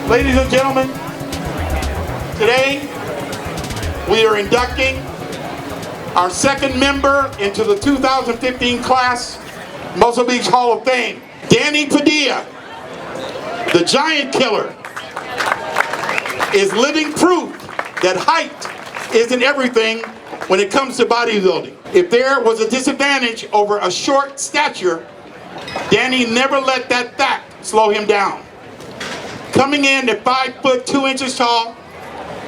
Ladies and gentlemen, today we are inducting our second member into the 2015 class Muscle Beach Hall of Fame, Danny Padilla, the giant killer, is living proof that height isn't everything when it comes to bodybuilding. If there was a disadvantage over a short stature, Danny never let that fact slow him down. Coming in at 5 foot 2 inches tall,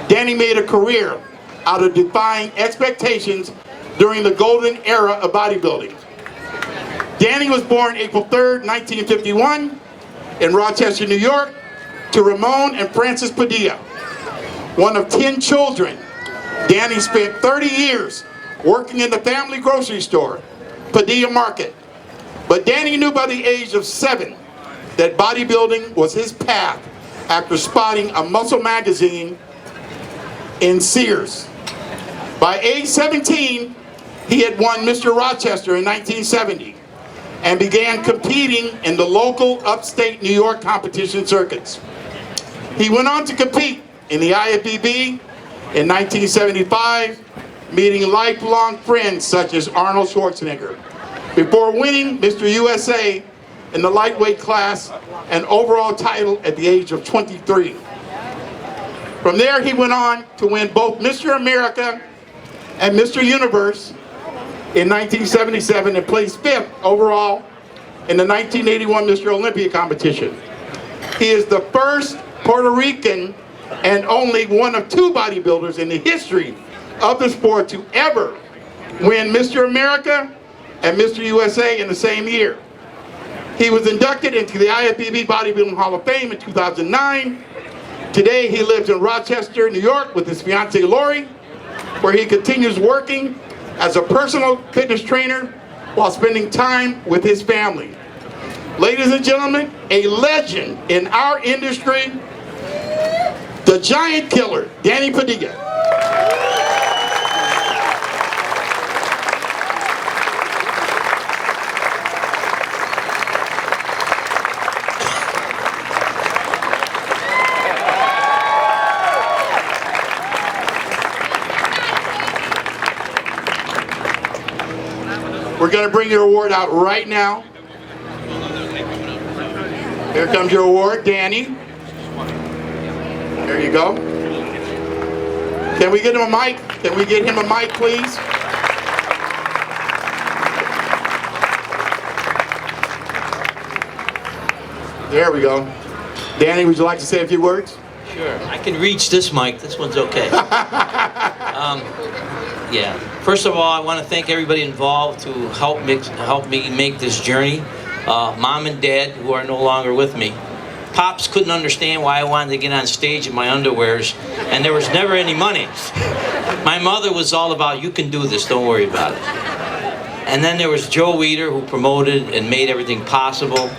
Danny made a career out of defying expectations during the golden era of bodybuilding. Danny was born April 3rd, 1951 in Rochester, New York, to Ramon and Frances Padilla. One of 10 children, Danny spent 30 years working in the family grocery store, Padilla Market. But Danny knew by the age of 7 that bodybuilding was his path after spotting a muscle magazine in Sears. By age 17, he had won Mr. Rochester in 1970 and began competing in the local upstate New York competition circuits. He went on to compete in the IFBB in 1975, meeting lifelong friends such as Arnold Schwarzenegger, before winning Mr. USA in the lightweight class, an overall title at the age of 23. From there, he went on to win both Mr. America and Mr. Universe in 1977 and placed 5th overall in the 1981 Mr. Olympia competition. He is the first Puerto Rican and only one of 2 bodybuilders in the history of the sport to ever win Mr. America and Mr. USA in the same year. He was inducted into the IFBB Bodybuilding Hall of Fame in 2009. Today he lives in Rochester, New York with his fiancée Lori, where he continues working as a personal fitness trainer while spending time with his family. Ladies and gentlemen, a legend in our industry, the giant killer, Danny Padilla. We're going to bring your award out right now. Here comes your award, Danny. There you go. Can we get him a mic? Can we get him a mic, please? There we go. Danny, would you like to say a few words? Sure. I can reach this mic. This one's okay. Yeah. First of all, I want to thank everybody involved to help me make this journey. Mom and Dad, who are no longer with me. Pops couldn't understand why I wanted to get on stage in my underwears, and there was never any money. My mother was all about, you can do this, don't worry about it. And then there was Joe Wheatley, who promoted and made everything possible.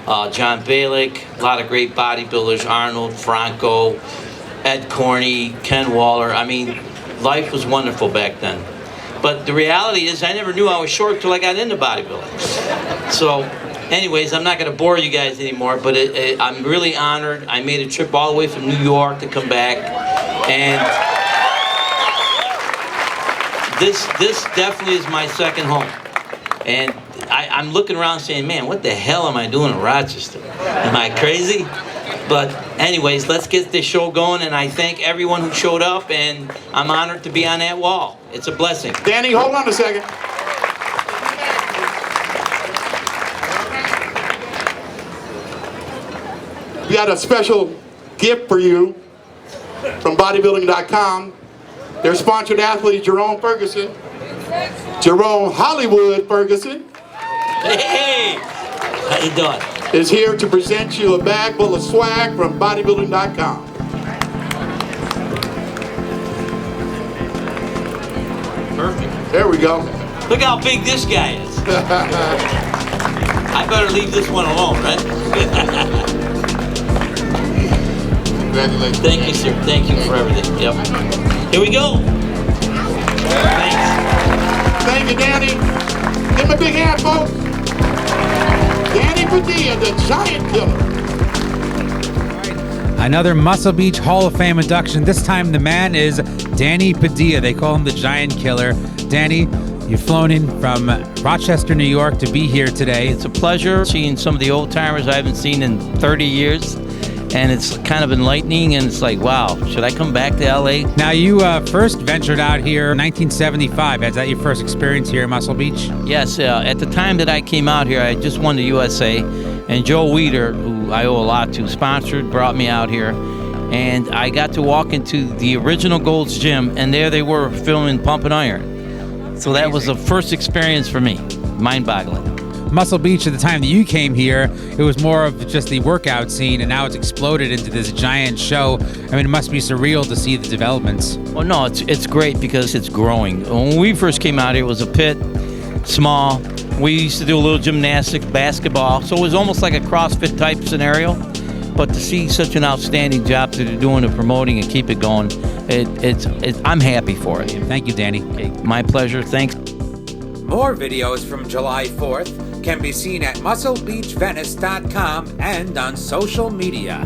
John Balick, a lot of great bodybuilders, Arnold, Franco, Ed Corney, Ken Waller. I mean, life was wonderful back then. But the reality is I never knew I was short till I got into bodybuilding. So anyways, I'm not going to bore you guys anymore, but I'm really honored. I made a trip all the way from New York to come back. And this definitely is my second home. And I'm looking around saying, man, what the hell am I doing in Rochester? Am I crazy? But anyways, let's get this show going, and I thank everyone who showed up, and I'm honored to be on that wall. It's a blessing. Danny, hold on a second. We got a special gift for you from Bodybuilding.com. Their sponsored athlete, Jerome Ferguson. Jerome Hollywood Ferguson. Hey, how you doing? Is here to present you a bag full of swag from Bodybuilding.com. Perfect. There we go. Look how big this guy is. I better leave this one alone, right? Congratulations. Thank you, sir. Thank you for everything. Yep. Here we go. Thanks. Thank you, Danny. Give him a big hand, folks. Danny Padilla, the giant killer. Another Muscle Beach Hall of Fame induction. This time the man is Danny Padilla. They call him the Giant Killer. Danny, you've flown in from Rochester, New York to be here today. It's a pleasure seeing some of the old timers I haven't seen in 30 years. And it's kind of enlightening, and it's like, wow, should I come back to LA? Now, you first ventured out here in 1975. Is that your first experience here in Muscle Beach? Yes, at the time that I came out here, I just won the USA, and Joe Wheatley, who I owe a lot to, sponsored, brought me out here, and I got to walk into the original Gold's Gym, and there they were filming Pump and Iron. So that was the first experience for me, mind-boggling. Muscle Beach, at the time that you came here, it was more of just the workout scene, and now it's exploded into this giant show. I mean, it must be surreal to see the developments. Well, no, it's great because it's growing. When we first came out here, it was a pit, small. We used to do a little gymnastics, basketball, so it was almost like a CrossFit type scenario. But to see such an outstanding job that they're doing and promoting and keep it going, I'm happy for it. Thank you, Danny. Okay, my pleasure. Thanks. More videos from July 4th can be seen at musclebeachvenice.com and on social media.